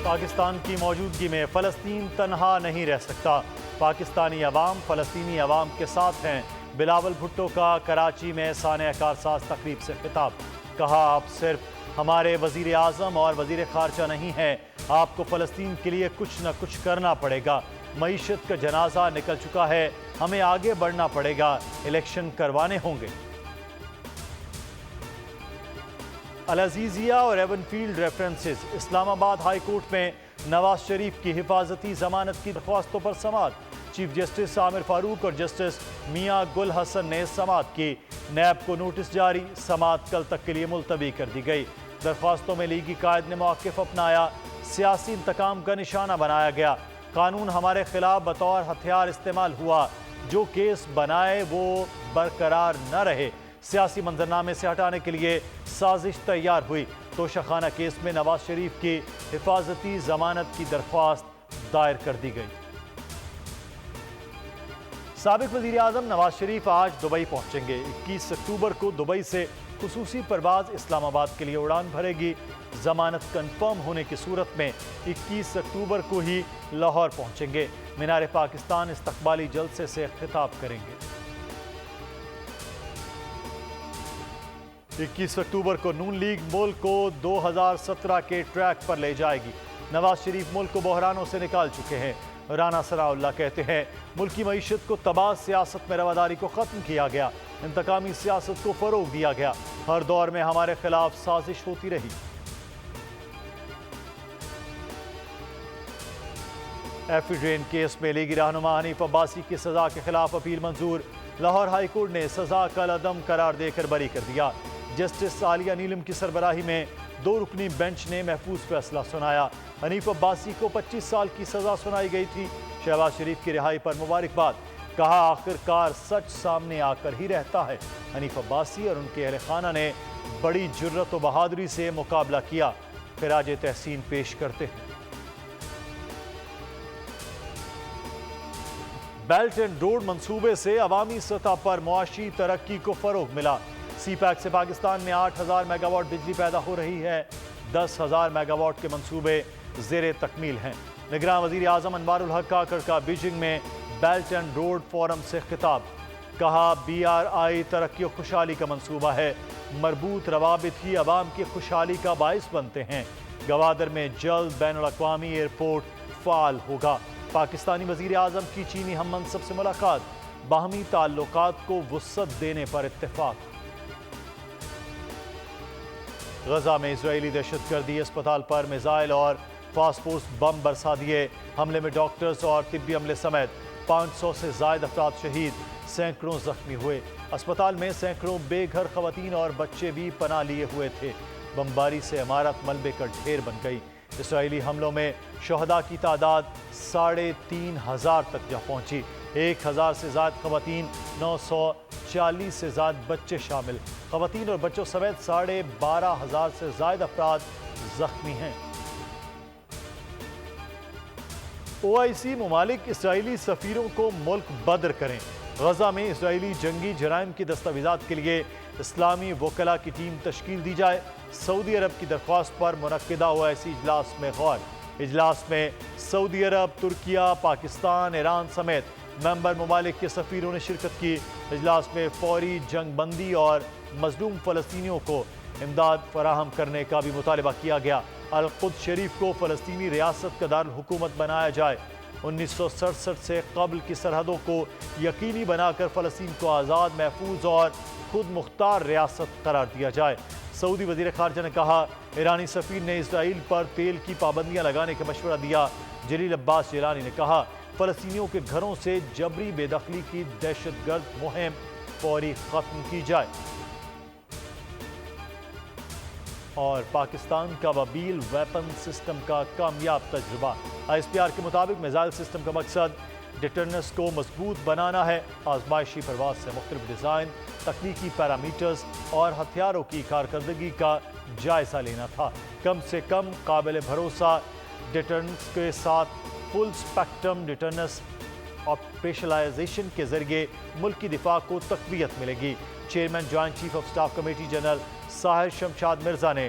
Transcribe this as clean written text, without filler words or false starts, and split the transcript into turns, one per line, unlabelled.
پاکستان کی موجودگی میں فلسطین تنہا نہیں رہ سکتا، پاکستانی عوام فلسطینی عوام کے ساتھ ہیں۔ بلاول بھٹو کا کراچی میں سانحہ کارساز تقریب سے خطاب، کہا آپ صرف ہمارے وزیر اعظم اور وزیر خارجہ نہیں ہیں، آپ کو فلسطین کے لیے کچھ نہ کچھ کرنا پڑے گا۔ معیشت کا جنازہ نکل چکا ہے، ہمیں آگے بڑھنا پڑے گا، الیکشن کروانے ہوں گے۔ العزیزیہ اور ایون فیلڈ ریفرنسز، اسلام آباد ہائی کورٹ میں نواز شریف کی حفاظتی ضمانت کی درخواستوں پر سماعت، چیف جسٹس عامر فاروق اور جسٹس میاں گل حسن نے سماعت کی۔ نیب کو نوٹس جاری، سماعت کل تک کے لیے ملتوی کر دی گئی۔ درخواستوں میں لیگی قائد نے موقف اپنایا، سیاسی انتقام کا نشانہ بنایا گیا، قانون ہمارے خلاف بطور ہتھیار استعمال ہوا، جو کیس بنائے وہ برقرار نہ رہے، سیاسی منظرنامے سے ہٹانے کے لیے سازش تیار ہوئی۔ توشہ خانہ کیس میں نواز شریف کی حفاظتی ضمانت کی درخواست دائر کر دی گئی۔ سابق وزیر اعظم نواز شریف آج دبئی پہنچیں گے۔ 21 اکتوبر کو دبئی سے خصوصی پرواز اسلام آباد کے لیے اڑان بھرے گی۔ ضمانت کنفرم ہونے کی صورت میں 21 اکتوبر کو ہی لاہور پہنچیں گے۔ مینار پاکستان استقبالی جلسے سے خطاب کریں گے۔ 21 اکتوبر کو نون لیگ ملک کو 2017 کے ٹریک پر لے جائے گی۔ نواز شریف ملک کو بحرانوں سے نکال چکے ہیں۔ رانا ثناءاللہ کہتے ہیں ملکی معیشت کو تباہ سیاست میں رواداری کو ختم کیا گیا، انتقامی سیاست کو فروغ دیا گیا، ہر دور میں ہمارے خلاف سازش ہوتی رہی۔ ایفیڈرین کیس میں لیگی رہنما حنیف عباسی کی سزا کے خلاف اپیل منظور، لاہور ہائی کورٹ نے سزا کا العدم قرار دے کر بری کر دیا۔ جسٹس عالیہ نیلم کی سربراہی میں 2 رکنی بینچ نے محفوظ فیصلہ سنایا۔ حنیف عباسی کو 25 سال کی سزا سنائی گئی تھی۔ شہباز شریف کی رہائی پر مبارکباد، کہا آخر کار سچ سامنے آ کر ہی رہتا ہے۔ حنیف عباسی اور ان کے اہل خانہ نے بڑی جرت و بہادری سے مقابلہ کیا، خراج تحسین پیش کرتے ہیں۔ بیلٹ اینڈ روڈ منصوبے سے عوامی سطح پر معاشی ترقی کو فروغ ملا۔ سی پیک سے پاکستان میں 8,000 میگا واٹ بجلی پیدا ہو رہی ہے، 10,000 میگا واٹ کے منصوبے زیر تکمیل ہیں۔ نگراں وزیر اعظم انوار الحق کاکڑ کا بیجنگ میں بیلٹ اینڈ روڈ فورم سے خطاب، کہا BRI ترقی و خوشحالی کا منصوبہ ہے، مربوط روابط ہی عوام کی خوشحالی کا باعث بنتے ہیں۔ گوادر میں جلد بین الاقوامی ایئرپورٹ فعال ہوگا۔ پاکستانی وزیر اعظم کی چینی ہم منصب سے ملاقات، باہمی تعلقات کو وسعت دینے پر اتفاق۔ غزہ میں اسرائیلی دہشت گردی اسپتال پر میزائل اور فاسفورس بم برسا دیے، حملے میں ڈاکٹرز اور طبی عملے سمیت 500 سے زائد افراد شہید، سینکڑوں زخمی ہوئے۔ اسپتال میں سینکڑوں بے گھر خواتین اور بچے بھی پناہ لیے ہوئے تھے۔ بمباری سے عمارت ملبے کا ڈھیر بن گئی۔ اسرائیلی حملوں میں شہداء کی تعداد 3,500 تک جا پہنچی، 1,000 سے زائد خواتین، 940 سے زائد بچے شامل۔ خواتین اور بچوں سمیت 12,500 سے زائد افراد زخمی ہیں۔ OIC ممالک اسرائیلی سفیروں کو ملک بدر کریں۔ غزہ میں اسرائیلی جنگی جرائم کی دستاویزات کے لیے اسلامی وکلاء کی ٹیم تشکیل دی جائے۔ سعودی عرب کی درخواست پر منعقدہ OIC اجلاس میں غور۔ اجلاس میں سعودی عرب، ترکیہ، پاکستان، ایران سمیت ممبر ممالک کے سفیروں نے شرکت کی۔ اجلاس میں فوری جنگ بندی اور مظلوم فلسطینیوں کو امداد فراہم کرنے کا بھی مطالبہ کیا گیا۔ القدس شریف کو فلسطینی ریاست کا دارالحکومت بنایا جائے۔ 1967 سے قبل کی سرحدوں کو یقینی بنا کر فلسطین کو آزاد، محفوظ اور خود مختار ریاست قرار دیا جائے۔ سعودی وزیر خارجہ نے کہا ایرانی سفیر نے اسرائیل پر تیل کی پابندیاں لگانے کا مشورہ دیا۔ جلیل عباس جیلانی نے کہا فلسطینیوں کے گھروں سے جبری بے دخلی کی دہشت گرد مہم فوری ختم کی جائے۔ اور پاکستان کا وبیل ویپن سسٹم کا کامیاب تجربہ۔ ISPR کے مطابق میزائل سسٹم کا مقصد ڈیٹرنس کو مضبوط بنانا ہے۔ آزمائشی پرواز سے مختلف ڈیزائن، تکنیکی پیرامیٹرز اور ہتھیاروں کی کارکردگی کا جائزہ لینا تھا۔ کم سے کم قابل بھروسہ ڈیٹرنس کے ساتھ فل اسپیکٹرم ڈیٹرنس آپریشنلائزیشن کے ذریعے ملکی دفاع کو تقویت ملے گی۔ Chairman joint chief of staff committee general Sahir Shamshad Mirza نے